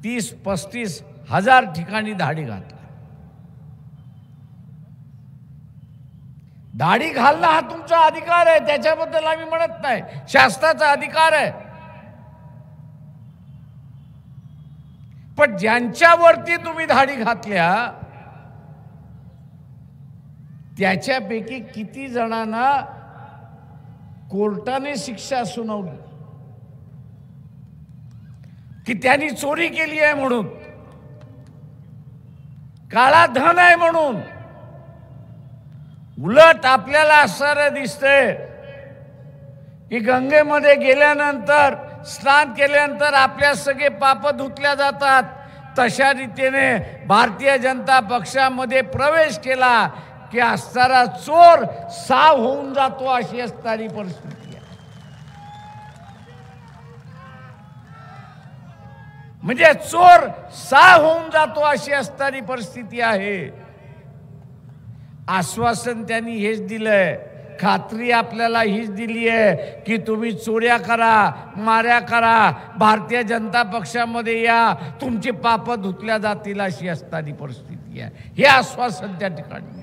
30-35 हजार ठिकाणी धाडी घातल्या। दाढी घालणं हा तुमचा अधिकार आहे, त्याच्याबद्दल आम्ही म्हणत नाही, शास्त्राचा अधिकार आहे। पण ज्यांच्यावरती तुम्ही दाढी घातल्या त्याच्यापैकी किती जणांना कोर्टाने शिक्षा सुनावली की त्यांनी चोरी केली आहे म्हणून, काळा धन आहे म्हणून। उलट आपल्याला असं दिसतंय की गंगेमध्ये गेल्यानंतर, स्नान केल्यानंतर आपल्या सगळे पाप धुतल्या जातात। तशा रीतीने भारतीय जनता पक्षामध्ये प्रवेश केला की असणारा चोर साव होऊन जातो, अशी असणारी परिस्थिती आहे। म्हणजे चोर साव होऊन जातो अशी असणारी परिस्थिती आहे। आश्वासन त्यांनी हेच दिलंय, खात्री आपल्याला हीच दिली आहे की तुम्ही चोऱ्या करा, माऱ्या करा, भारतीय जनता पक्षामध्ये या, तुमची पाप धुतल्या जातील अशी असणारी परिस्थिती आहे। हे आश्वासन त्या ठिकाणी।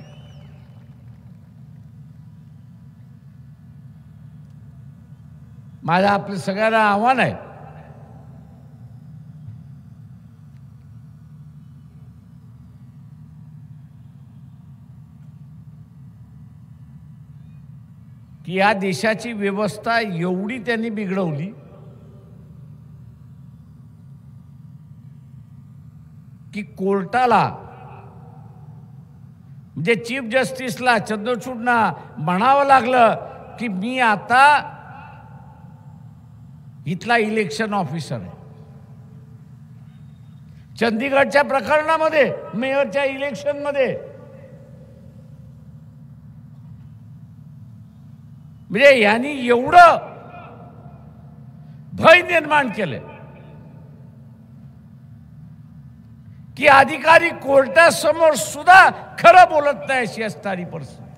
माझं आपल्या सगळ्यांना आव्हान आहे की या देशाची व्यवस्था एवढी त्यांनी बिघडवली की कोर्टाला, म्हणजे चीफ जस्टिसला, चंद्रचूडना म्हणावं लागलं की मी आता इथला इलेक्शन ऑफिसर आहे। चंदीगडच्या प्रकरणामध्ये, मेयरच्या इलेक्शनमध्ये, म्हणजे यांनी एवढं भय निर्माण केले की अधिकारी कोर्टासमोर सुद्धा खरं बोलत नाही अशी असणारी परिस्थिती।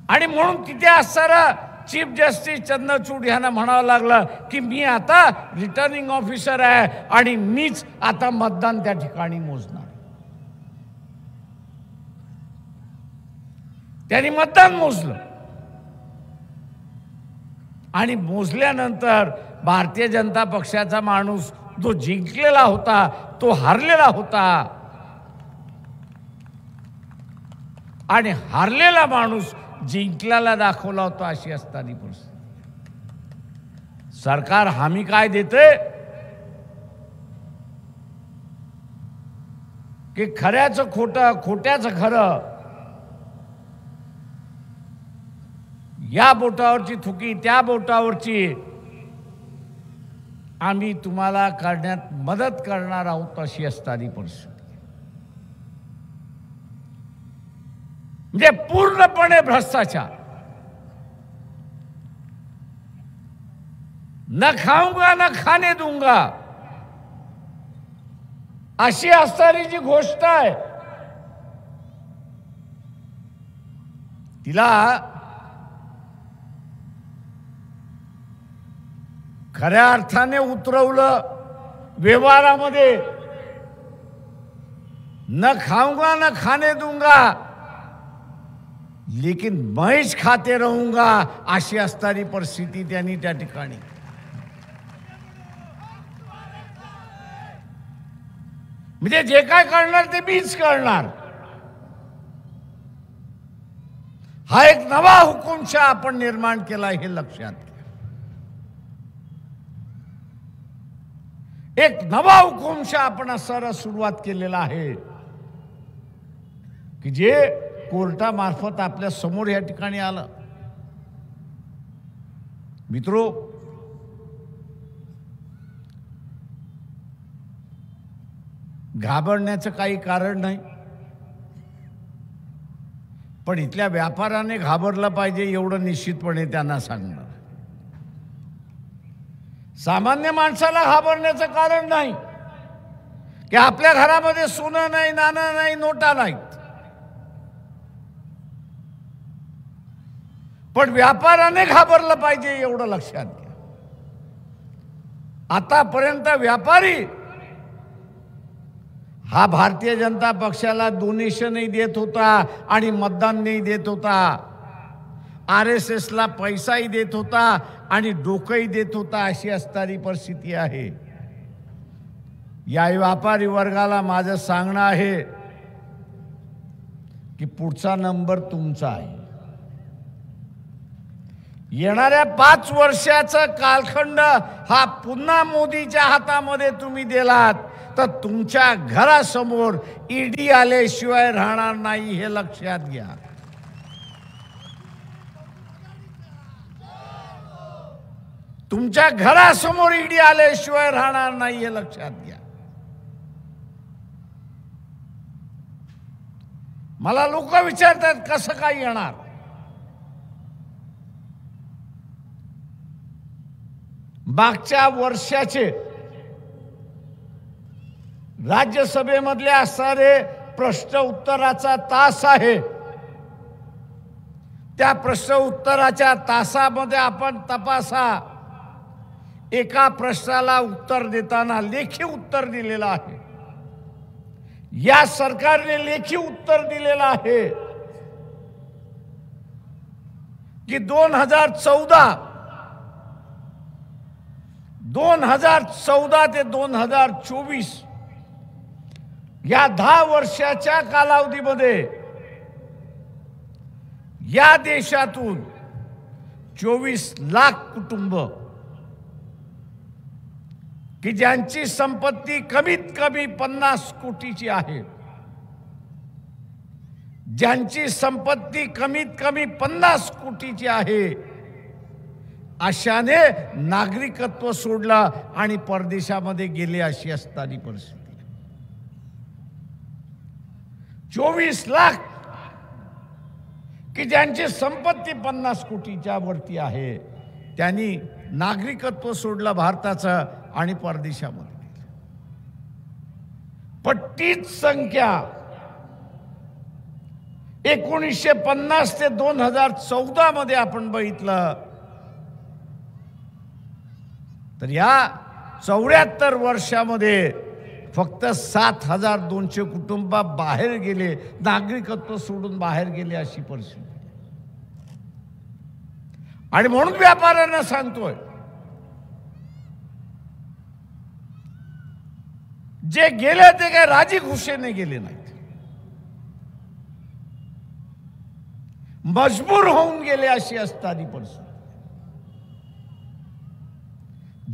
आणि म्हणून तिथे असणारा चीफ जस्टिस चंद्रचूड यांना म्हणावं लागलं की मी आता रिटर्निंग ऑफिसर आहे आणि मीच आता मतदान त्या ठिकाणी मोजणार। त्यांनी मतदान मोजलं आणि मोजल्यानंतर भारतीय जनता पक्षाचा माणूस जो जिंकलेला होता तो हारलेला होता, आणि हारलेला माणूस जिंकल्याला दाखवला होता अशी असणारी परिस्थिती। सरकार हमी काय देते की खऱ्याचं खोटं, खोट्याचं खरं, या बोटावरची थुकी त्या बोटावरची आम्ही तुम्हाला करण्यात मदत करणार आहोत अशी असणारी परिस्थिती। म्हणजे पूर्णपणे भ्रष्टाचार। न खाऊंगा न खाने दूंगा अशी असणारी जी गोष्ट आहे तिला खऱ्या अर्थाने उतरवलं व्यवहारामध्ये। न खाऊंगा न खाने दूंगा लेकिन मैच खाते रहूंगा अशी असणारी परिस्थिती त्यांनी त्या ठिकाणी। म्हणजे जे काय करणार ते मीच करणार, हा एक नवा हुकुमशाह आपण निर्माण केला हे लक्षात घ्या। एक नवा हुकुमशाह आपण असायला सुरुवात केलेला आहे की जे कोर्टामार्फत आपल्या समोर या ठिकाणी आलं। मित्रो, घाबरण्याचं काही कारण नाही, पण इथल्या व्यापाऱ्याने घाबरलं पाहिजे एवढं निश्चितपणे त्यांना सांगणार। सामान्य माणसाला घाबरण्याचं कारण नाही की आपल्या घरामध्ये सोनं नाही, नाणं नाही, नोटा नाहीत, पण व्यापाऱ्याने घाबरलं पाहिजे एवढं लक्षात घ्या। आतापर्यंत व्यापारी हा भारतीय जनता पक्षाला डोनेशनही देत होता आणि मतदानही देत होता, RSSला पैसाही देत होता आणि डोकंही देत होता, अशी असणारी परिस्थिती आहे। या व्यापारी वर्गाला माझं सांगणं आहे की पुढचा नंबर तुमचा आहे। येणाऱ्या 5 वर्षाचा कालखंड हा पुन्हा मोदीच्या हातामध्ये तुम्ही दिलात तर तुमच्या घरासमोर ईडी आल्याशिवाय राहणार नाही, हे लक्षात घ्या। तुमच्या घरासमोर ईडी आल्याशिवाय राहणार नाही, हे लक्षात घ्या। मला लोक विचारतात कसं काय येणार। मागच्या वर्षाचे राज्यसभेमधले असणारे प्रश्न उत्तराचा तास आहे, त्या प्रश्न उत्तराच्या तासामध्ये आपण तपासा, एका प्रश्नाला उत्तर देताना लेखी उत्तर दिलेलं आहे। या सरकारने लेखी उत्तर दिलेलं आहे की 2014 ते 2024 या 10 वर्षाच्या कालावधीमध्ये या देशातून 24 लाख कुटुंब की ज्यांची संपत्ती कमीत कमी 50 कोटीची आहे, ज्यांची संपत्ती कमीत कमी 50 कोटीची आहे, अशाने नागरिकत्व सोडलं आणि परदेशामध्ये गेले, अशी असणारी परिस्थिती। 24 लाख की ज्यांची संपत्ती 50 कोटीच्या वरती आहे, त्यांनी नागरिकत्व सोडलं भारताचं आणि परदेशामध्ये गेले। पण तीच संख्या 1950 ते 2014 मध्ये आपण बघितलं तर या 74 वर्षामध्ये फक्त 7200 कुटुंब बाहेर गेले, नागरिकत्व सोडून बाहेर गेले, अशी परिस्थिती। आणि म्हणून व्यापाऱ्यांना सांगतोय, जे गेले ते काय राजी खुशीने गेले नाहीत, मजबूर होऊन गेले, अशी असणारी परिस्थिती।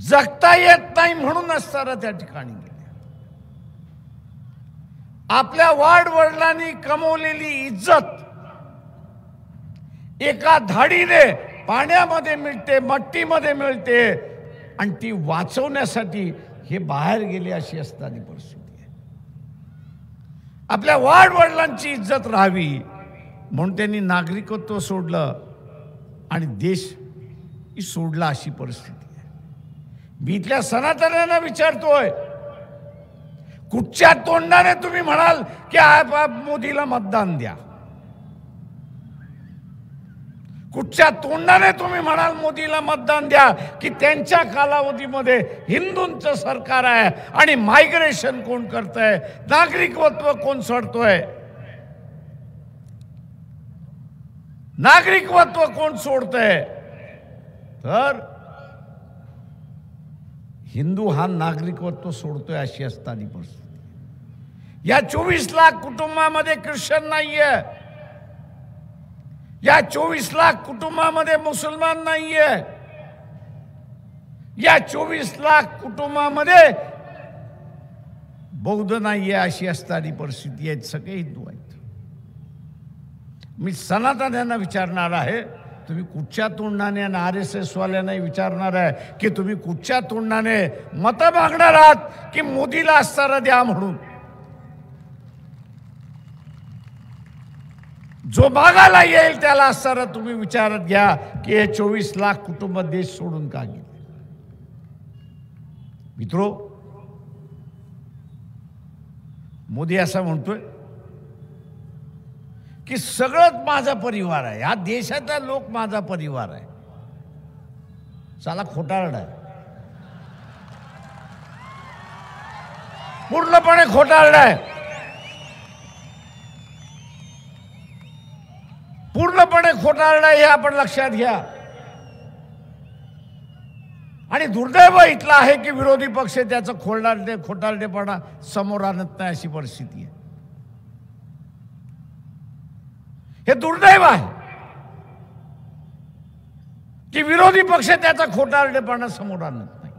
जगता येत नाही म्हणून असताना त्या ठिकाणी गेले। आपल्या वाडवडिलांनी कमवलेली इज्जत एका धाडीने पाण्यामध्ये मिळते, मट्टीमध्ये मिळते आणि ती वाचवण्यासाठी हे बाहेर गेले, अशी असणारी परिस्थिती आहे। आपल्या वाडवडिलांची इज्जत राहावी म्हणून त्यांनी नागरिकत्व सोडलं आणि देश सोडला, अशी परिस्थिती आहे। मी इथल्या सनातन्यांना विचारतोय, कुठच्या तोंडाने तुम्ही म्हणाल की मोदीला मतदान द्या? कुठच्या तोंडाने तुम्ही म्हणाल मोदीला मतदान द्या की त्यांच्या कालावधीमध्ये हिंदूंचं सरकार आहे आणि मायग्रेशन कोण करतंय, नागरिकत्व कोण सोडतोय, नागरिकत्व कोण सोडतंय? तर हिंदू हा नागरिकत्व सोडतोय, अशी असणारी परिस्थिती। या 24 लाख कुटुंबामध्ये ख्रिश्चन नाहीये, या 24 लाख कुटुंबामध्ये मुसलमान नाहीये, या 24 लाख कुटुंबामध्ये बौद्ध नाहीये, अशी असणारी परिस्थिती आहे। सगळे हिंदू आहेत। मी सनातन्यांना विचारणार आहे, तुम्ही कुठच्या तोंडाने, आणि RSS वाल्यांना विचारणार आहे की तुम्ही कुठच्या तोंडाने मत मागणार आहात की मोदीला अस्तर द्या म्हणून? जो मागायला येईल त्याला अस्तर तुम्ही विचारत घ्या की हे 24 लाख कुटुंब देश सोडून का गेले। मित्रो, मोदी असं म्हणतोय की सगळंच माझा परिवार आहे, या देशाचा लोक माझा परिवार आहे। साला खोटारडा आहे। पूर्णपणे घोटाळलाय, पूर्णपणे घोटाळलाय हे आपण लक्षात घ्या. आणि दुर्दैव इथला आहे की विरोधी पक्ष त्याचं खोटारडेपणा समोर आणत नाही अशी परिस्थिती आहे. हे दुर्दैव आहे की विरोधी पक्ष त्याचा खोटारडेपणा समोर आणत नाही.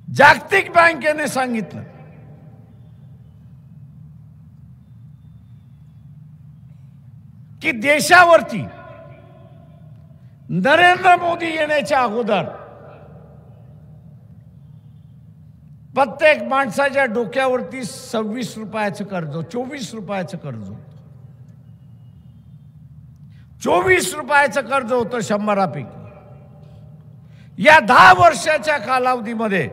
जागतिक बँकेने सांगितलं की देशावरती नरेंद्र मोदी येण्याच्या अगोदर प्रत्येक माणसाच्या डोक्यावरती 26 रुपयाचं कर्ज, 24 रुपयाचं कर्ज होतं. 24 रुपयाचं कर्ज होतं 100पैकी. या 10 वर्षाच्या कालावधीमध्ये,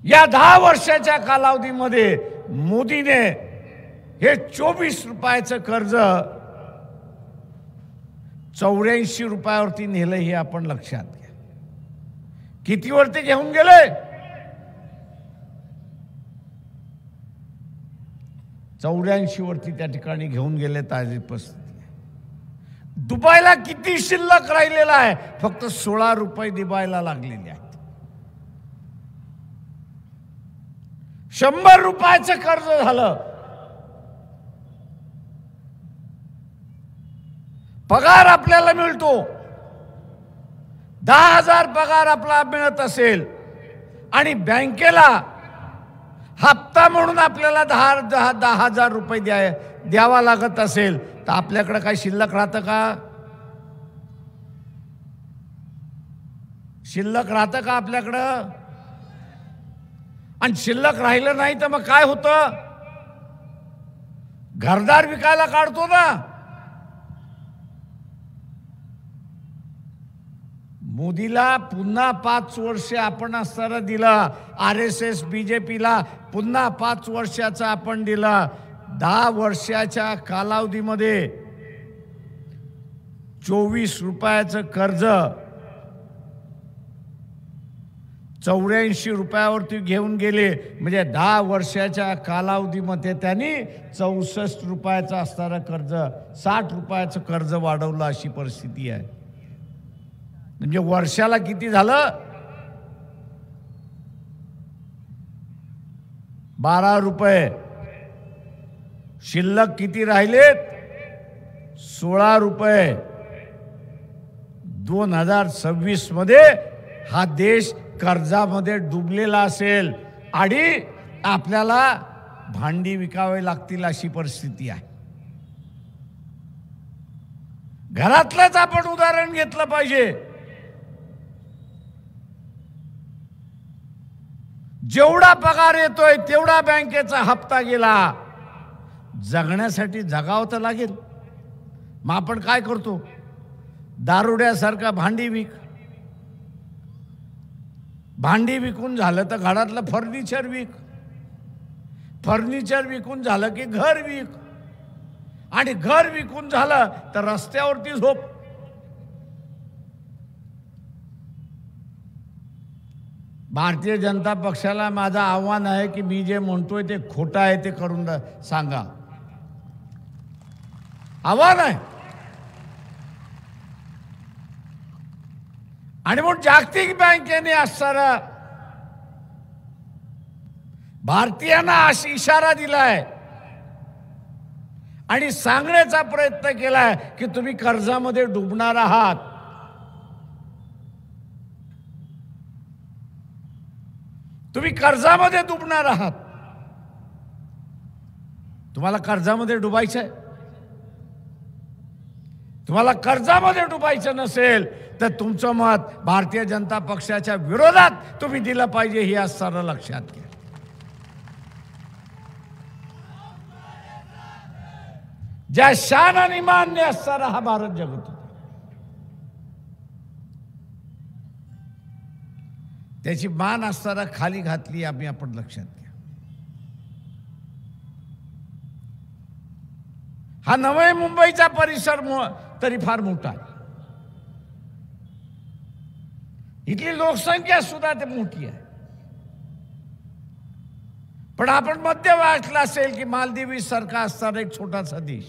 या 10 वर्षाच्या कालावधीमध्ये मोदीने हे 24 रुपयाचं कर्ज 84 रुपयावरती नेलं हे आपण लक्षात घ्या. कितीवरती घेऊन गेले? 84 वरती त्या ठिकाणी घेऊन गेले. ताजी परिस्थिती. दुबईला किती शिल्लक राहिलेला आहे? फक्त 16 रुपये दुबईला लागलेले आहेत. 100 रुपयाचं कर्ज झालं. पगार आपल्याला मिळतो, 10,000 पगार आपला मिळत असेल आणि बँकेला हप्ता म्हणून आपल्याला 10,000 रुपये द्यावा लागत असेल तर आपल्याकडे काय शिल्लक राहतं का? शिल्लक राहतं का आपल्याकडं? आणि शिल्लक राहिलं नाही तर मग काय होतं? घरदार विकायला काढतो ना. मोदीला पुन्हा 5 वर्ष आपण असताना दिला, RSS BJPला पुन्हा 5 वर्षाचा आपण दिला. 10 वर्षाच्या कालावधीमध्ये 24 रुपयाचं कर्ज 84 रुपयावरती घेऊन गेले. म्हणजे 10 वर्षाच्या कालावधीमध्ये त्यांनी 64 रुपयाचं असणारं कर्ज 60 रुपयाचं कर्ज वाढवलं अशी परिस्थिती आहे. म्हणजे वर्षाला किती झालं? 12 रुपये. शिल्लक किती राहिलेत? 16 रुपये. 2026 मध्ये हा देश कर्जामध्ये डुबलेला असेल आणि आपल्याला भांडी विकावे लागतील अशी परिस्थिती आहे. घरातलंच आपण उदाहरण घेतलं पाहिजे. जेवढा पगार येतोय तेवढा बँकेचा हप्ता गेला. जगण्यासाठी जगावं तर लागेल. मग आपण काय करतो? दारुड्यासारखा भांडी विक. भांडी विकून झालं तर घरातलं फर्निचर विक. फर्निचर विकून झालं की घर विक. आणि घर विकून झालं तर रस्त्यावरती झोप. भारतीय जनता पक्षाला माझं आव्हान आहे की मी जे म्हणतोय ते खोटं आहे ते करून सांगा. आव्हान आहे. आणि म्हणून जागतिक बँकेने असणारा भारतीयांना असा इशारा दिलाय आणि सांगण्याचा प्रयत्न केलाय की तुम्ही कर्जामध्ये डुबणार आहात. तुम्ही कर्जामध्ये डुबणार आहात. तुम्हाला कर्जामध्ये डुबायचं आहे? तुम्हाला कर्जामध्ये डुबायचं नसेल तर तुमचं मत भारतीय जनता पक्षाच्या विरोधात तुम्ही दिलं पाहिजे हे असताना लक्षात घ्या. ज्या शान आणि मान्य असताना हा भारत जगत होता त्याची मान असताना खाली घातली आम्ही आपण लक्षात घ्या. हा नवी मुंबईचा परिसर तरी फार मोठा आहे. इथली लोकसंख्या सुद्धा ते मोठी आहे. पण आपण मध्य वाचलं असेल की मालदीव सारखा असणारा एक छोटासा देश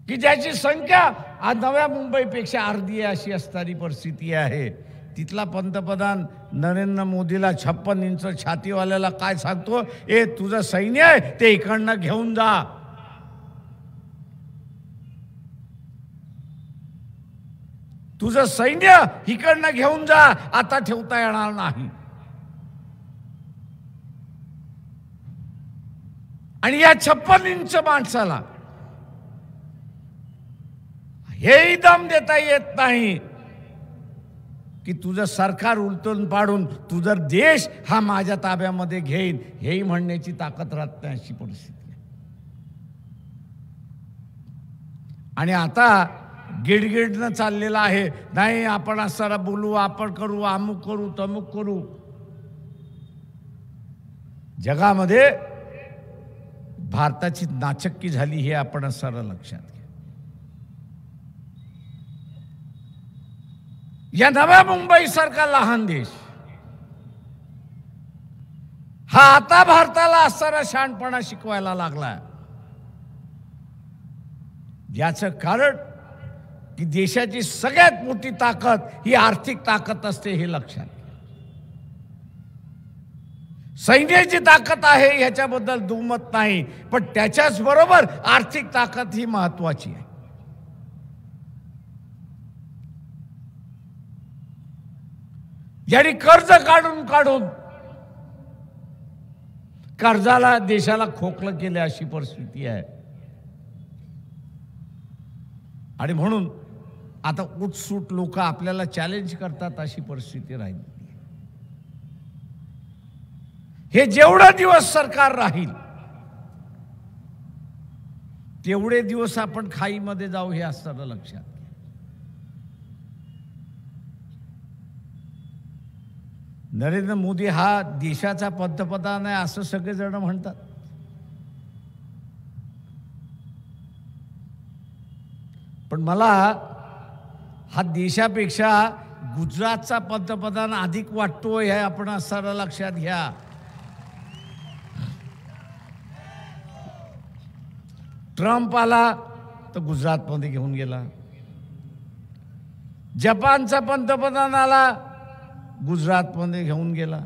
की ज्याची संख्या आज नव्या मुंबईपेक्षा अर्धी अशी असणारी परिस्थिती आहे. तिथला पंतप्रधान नरेंद्र मोदीला 56 इंच छातीवाल्याला काय सांगतो, ए तुझं सैन्य आहे ते इकडनं घेऊन जा. तुझं सैन्य इकडनं घेऊन जा, आता ठेवता येणार नाही. आणि या 56 इंच माणसाला हेही दम देता येत नाही की तुझं सरकार उलटून पाडून तुझा देश हा माझ्या ताब्यामध्ये घेईन, हेही म्हणण्याची ताकद राहत नाही अशी परिस्थिती आहे. आणि आता गिडगिडनं चाललेला आहे, नाही आपण असं बोलू, आपण करू, अमुक करू, तमुक करू. जगामध्ये भारताची नाचक्की झाली हे आपण असं लक्षात घ्या. या नव्या मुंबई सारखा लहान देश हा आता भारताला असणारा शहाणपणा शिकवायला लागला. याचं कारण की देशाची सगळ्यात मोठी ताकद ही आर्थिक ताकद असते हे लक्षात घ्या. सैन्याची ताकद आहे ह्याच्याबद्दल दुमत नाही, पण त्याच्याच बरोबर आर्थिक ताकद ही महत्वाची आहे. ज्यांनी कर्ज काढून काढून कर्जाला देशाला खोकलं केलं अशी परिस्थिती आहे. आणि म्हणून आता उठसूट लोक आपल्याला चॅलेंज करतात अशी परिस्थिती राहिली. हे जेवढा दिवस सरकार राहील तेवढे दिवस आपण खाईमध्ये जाऊ हे असताना लक्षात. नरेंद्र मोदी हा देशाचा पंतप्रधान आहे असं सगळेजण म्हणतात, पण मला हा देशापेक्षा गुजरातचा पंतप्रधान अधिक वाटतो हे आपण असं लक्षात घ्या. ट्रम्प आला तर गुजरातमध्ये घेऊन गेला, जपानचा पंतप्रधान आला गुजरातमध्ये घेऊन गेला,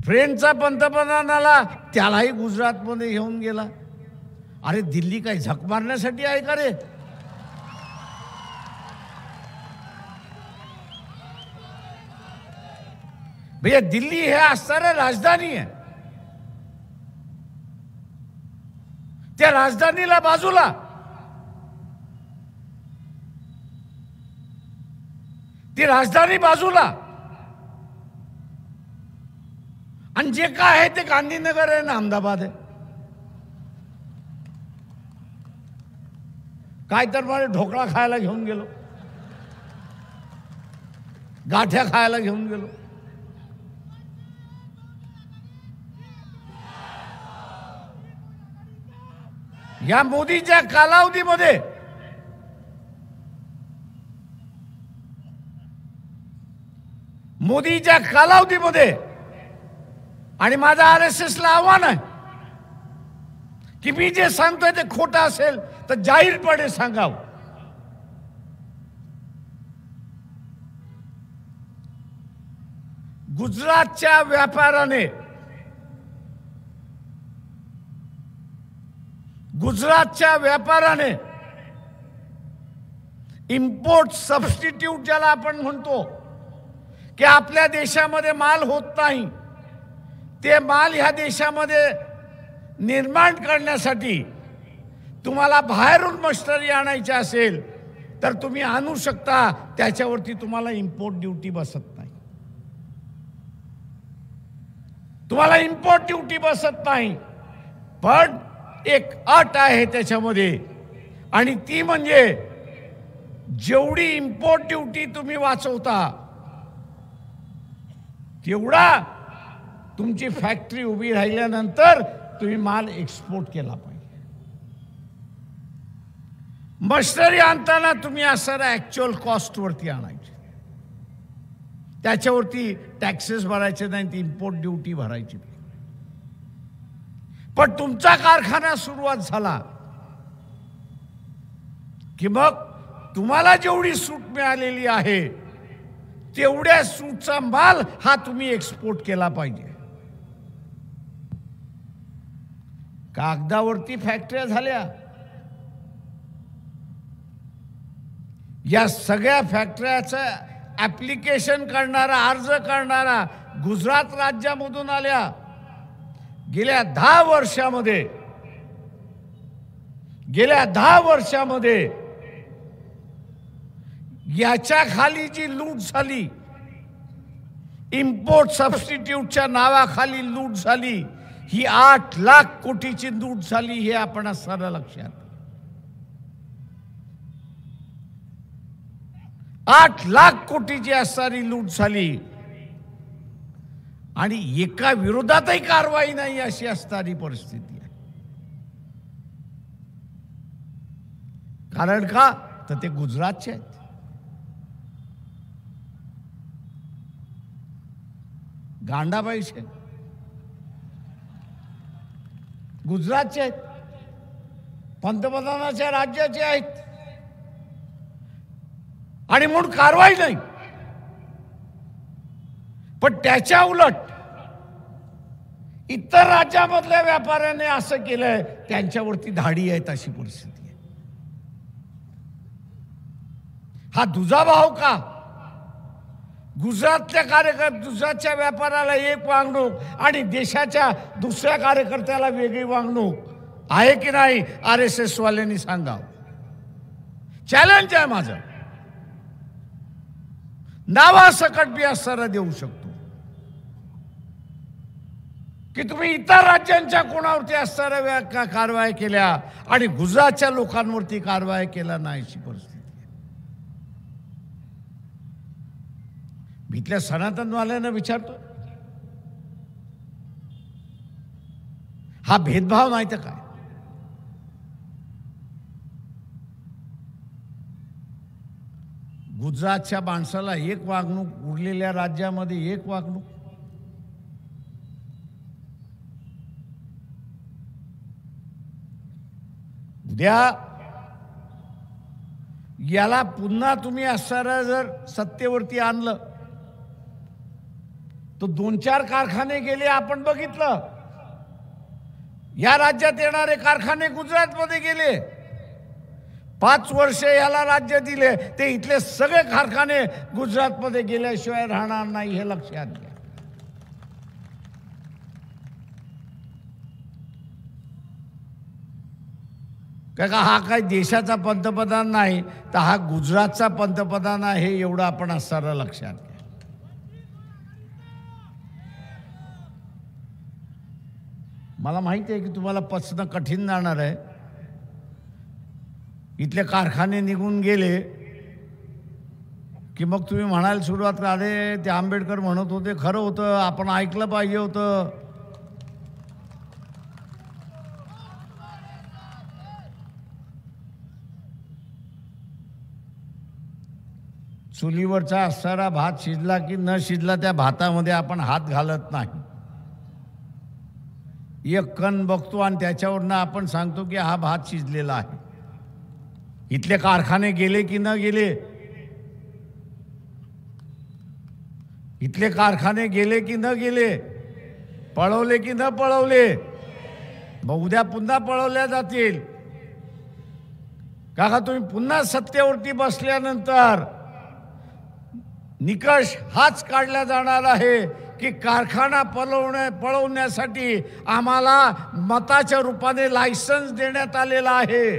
फ्रेंचचा पंतप्रधान आला त्यालाही गुजरातमध्ये घेऊन गेला. अरे दिल्ली काय झक मारण्यासाठी आहे का रे? भैया दिल्ली हे असणारी राजधानी आहे. त्या राजधानीला बाजूला ती राजधानी बाजूला आणि जे काय आहे ते गांधीनगर आहे ना अहमदाबाद आहे. काय तर मला ढोकळा खायला घेऊन गेलो, गाठ्या खायला घेऊन गेलो. या मोदीच्या कालावधीमध्ये आणि माझं RSS ला आव्हान आहे की मी जे सांगतोय ते खोटं असेल तर जाहीरपणे सांगावं. गुजरातच्या व्यापाराने इम्पोर्ट सबस्टिट्यूट ज्याला आपण म्हणतो की आपल्या देशामध्ये माल होत नाही ते माल ह्या देशामध्ये निर्माण करण्यासाठी तुम्हाला बाहेरून मशिनरी आणायची असेल तर तुम्ही आणू शकता, त्याच्यावरती तुम्हाला इम्पोर्ट ड्युटी बसत नाही. तुम्हाला इम्पोर्ट ड्युटी बसत नाही, पण एक अट आहे त्याच्यामध्ये आणि ती म्हणजे जेवढी इम्पोर्ट ड्युटी तुम्ही वाचवता तेवढा तुमची फॅक्टरी उभी राहिल्यानंतर तुम्ही माल एक्सपोर्ट केला पाहिजे. मशिनरी आणताना तुम्ही असणारा ॲक्च्युअल कॉस्टवरती आणायचे, त्याच्यावरती टॅक्सेस भरायचे नाही, ती इम्पोर्ट ड्युटी भरायची. पण तुमचा कारखाना सुरुवात झाला की मग तुम्हाला जेवढी सूट मिळालेली आहे तेवढ्या सूटचा माल हा तुम्ही एक्सपोर्ट केला पाहिजे. कागदावरती फॅक्टऱ्या झाल्या, या सगळ्या फॅक्टऱ्याचं ऍप्लिकेशन करणारा, अर्ज करणारा गुजरात राज्यामधून आल्या. गेल्या 10 वर्षामध्ये याच्या खाली जी लूट झाली, इम्पोर्ट सबस्टिट्यूटच्या नावाखाली लूट झाली, ही 8 लाख कोटीची लूट झाली. हे आपण असणारा लक्षात. 8 लाख कोटीची असणारी लूट झाली आणि एका विरोधातही कारवाई नाही अशी असणारी परिस्थिती आहे. कारण का तर ते गुजरातचे आहेत. गांडाबाईचे गुजरातचे आहेत, पंतप्रधानाच्या राज्याचे आहेत आणि म्हणून कारवाई नाही. पण त्याच्या उलट इतर राज्यामधल्या व्यापाऱ्याने असं केलंय, त्यांच्यावरती धाडी आहेत अशी परिस्थिती आहे. हा दुजाभाव का? गुजरातच्या व्यापाऱ्याला एक वागणूक आणि देशाच्या दुसऱ्या कार्यकर्त्याला वेगळी वागणूक आहे की नाही? RSS वाल्यांनी सांगावं. चॅलेंज आहे माझं. नावासकट मी असणारा देऊ शकतो की तुम्ही इतर राज्यांच्या कोणावरती असणाऱ्या कारवाई केल्या आणि गुजरातच्या लोकांवरती कारवाई केला नाही अशी परिस्थिती. मी इथल्या सनातनवाल्यांना विचारतो, हा भेदभाव नाही तर काय? गुजरातच्या माणसाला एक वागणूक, उरलेल्या राज्यामध्ये एक वागणूक. उद्या याला पुन्हा तुम्ही असणारा जर सत्तेवरती आणलं तो 2-4 कारखाने गेले, आपण बघितलं. या राज्यात येणारे कारखाने गुजरातमध्ये गेले. 5 वर्ष याला राज्य दिले, ते इथले सगळे कारखाने गुजरातमध्ये गेल्याशिवाय राहणार नाही, हे लक्षात घ्या. का हा काही देशाचा पंतप्रधान नाही, तर हा गुजरातचा पंतप्रधान आहे, एवढं आपण असणारा लक्षात घ्या. मला माहिती आहे की तुम्हाला पचणं कठीण जाणार आहे. इथले कारखाने निघून गेले की मग तुम्ही म्हणायला सुरुवात करा, अरे ते आंबेडकर म्हणत होते खरं होतं, आपण ऐकलं पाहिजे होतं. चुलीवरचा असणारा भात शिजला की न शिजला त्या भातामध्ये आपण हात घालत नाही. एक कण बघतो आणि त्याच्यावरनं आपण सांगतो की हा भात शिजलेला आहे. इथले कारखाने गेले की न गेले? इथले कारखाने गेले की न गेले? पळवले की न पळवले? मग उद्या पुन्हा पळवल्या जातील. का तुम्ही पुन्हा सत्तेवरती बसल्यानंतर निकष हाच काढला जाणार आहे की कारखाना पळवण्यासाठी आम्हाला मताच्या रूपाने लायसन्स देण्यात आलेला आहे.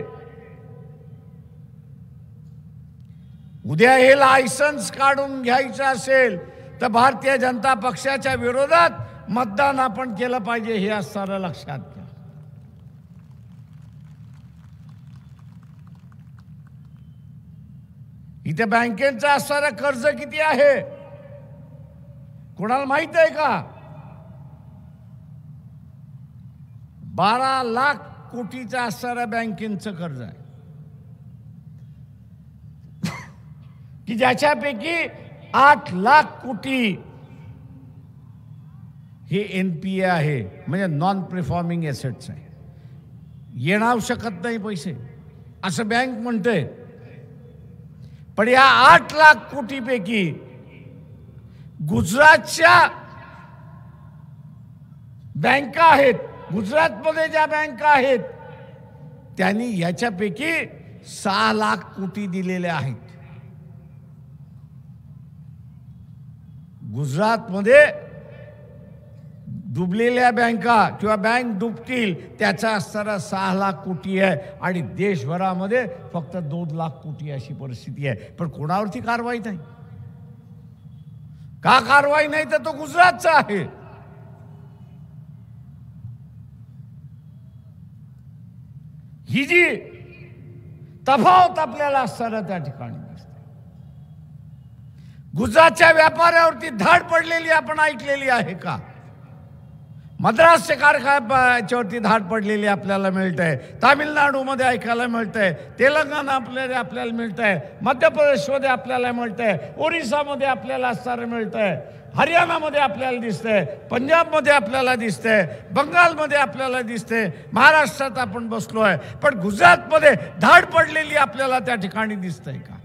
उद्या हे लायसन्स काढून घ्यायचं असेल तर भारतीय जनता पक्षाच्या विरोधात मतदान आपण केलं पाहिजे, हे असणारं लक्षात घ्या. इथे बँकेचं असणारं कर्ज किती आहे कोणाला माहित आहे का? 12 लाख कोटीचं असणारं बँकेचं कर्ज आहे. की ज्याच्यापैकी 8 लाख कोटी हे NPA आहे, म्हणजे नॉन परफॉर्मिंग एसेट्स आहे, येणार शकत नाही पैसे असं बँक म्हणते. पण या 8 लाख कोटीपैकी गुजरातच्या बँका आहेत, गुजरातमध्ये ज्या बँका आहेत त्यांनी याच्यापैकी 6 लाख कोटी दिलेले आहेत. गुजरातमध्ये डुबलेल्या बँका किंवा बँक डुबतील त्याचा असणारा 6 लाख कोटी आहे आणि देशभरामध्ये फक्त 2 लाख कोटी अशी परिस्थिती आहे. पण कोणावरती कारवाई नाही. का कारवाई नाही? तर तो गुजरातचा आहे. ही जी तफावत आपल्याला असताना त्या ठिकाणी दिसते. गुजरातच्या व्यापाऱ्यावरती धाड पडलेली आपण ऐकलेली आहे का? मद्रासच्या कारखान्यावरती धाड पडलेली आपल्याला मिळते, तामिळनाडूमध्ये ऐकायला मिळते, तेलंगणा आपल्याला मिळतंय, मध्य प्रदेशमध्ये आपल्याला मिळतंय, ओरिसामध्ये आपल्याला असणारं मिळतंय, हरियाणामध्ये आपल्याला दिसतंय, पंजाबमध्ये आपल्याला दिसतंय, बंगालमध्ये आपल्याला दिसतंय, महाराष्ट्रात आपण बसलोय. पण गुजरातमध्ये धाड पडलेली आपल्याला त्या ठिकाणी दिसतंय का?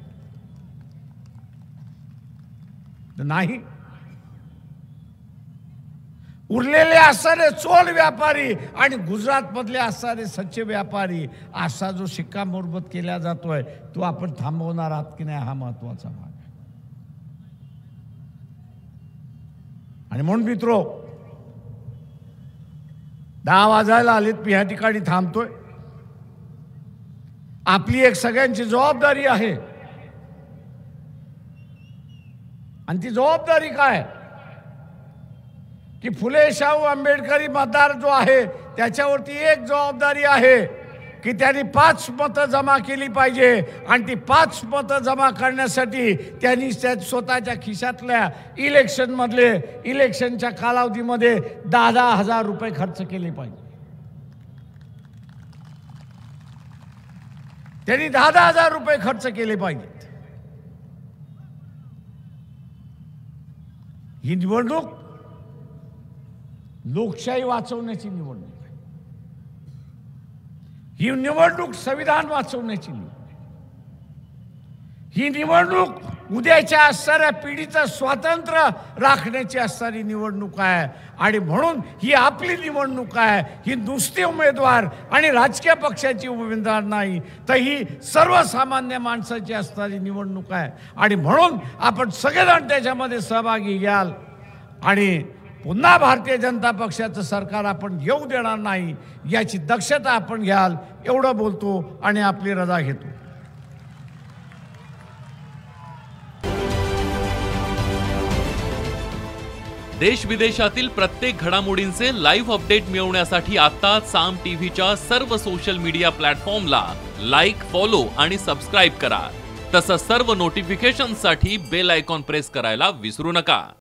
नाही. उरलेले असणारे चोल व्यापारी आणि गुजरातमधले असणारे सच्चे व्यापारी असा जो शिक्कामोर्तब केला जातोय तो आपण थांबवणार आहात की नाही, हा महत्वाचा भाग आहे. आणि म्हणून मित्रो, 10 वाजायला आलेत, मी ह्या ठिकाणी थांबतोय. आपली एक सगळ्यांची जबाबदारी आहे. आणि ती जबाबदारी काय की फुले शाहू आंबेडकरी मतदार जो आहे त्याच्यावरती एक जबाबदारी आहे की त्यांनी 5 मतं जमा केली पाहिजे. आणि ती 5 मतं जमा करण्यासाठी त्यांनी स्वतःच्या खिशातल्या इलेक्शनच्या कालावधीमध्ये 10,000 हजार रुपये खर्च केले पाहिजे. त्यांनी 10,000 हजार रुपये खर्च केले पाहिजेत. ही निवडणूक लोकशाही वाचवण्याची निवडणूक आहे. ही निवडणूक संविधान वाचवण्याची निवडणूक आहे. ही निवडणूक उद्याच्या असणाऱ्या पिढीचं स्वातंत्र्य राखण्याची असणारी निवडणूक आहे. आणि म्हणून ही आपली निवडणूक आहे. ही नुसते उमेदवार आणि राजकीय पक्षाची उमेदवार नाही, तर ही सर्वसामान्य माणसाची असणारी निवडणूक आहे. आणि म्हणून आपण सगळेजण त्याच्यामध्ये सहभागी घ्याल आणि पुन्हा भारतीय जनता पक्षाचं सरकार आपण येऊ देणार नाही याची दक्षता आपण घ्याल. एवढं बोलतो आणि आपली रजा घेतो. देश विदेशातील प्रत्येक घडामोडींचे लाईव्ह अपडेट मिळवण्यासाठी आता साम टीव्हीच्या सर्व सोशल मीडिया प्लॅटफॉर्मला लाईक, फॉलो आणि सबस्क्राईब करा. तसंच सर्व नोटिफिकेशनसाठी बेल आयकॉन प्रेस करायला विसरू नका.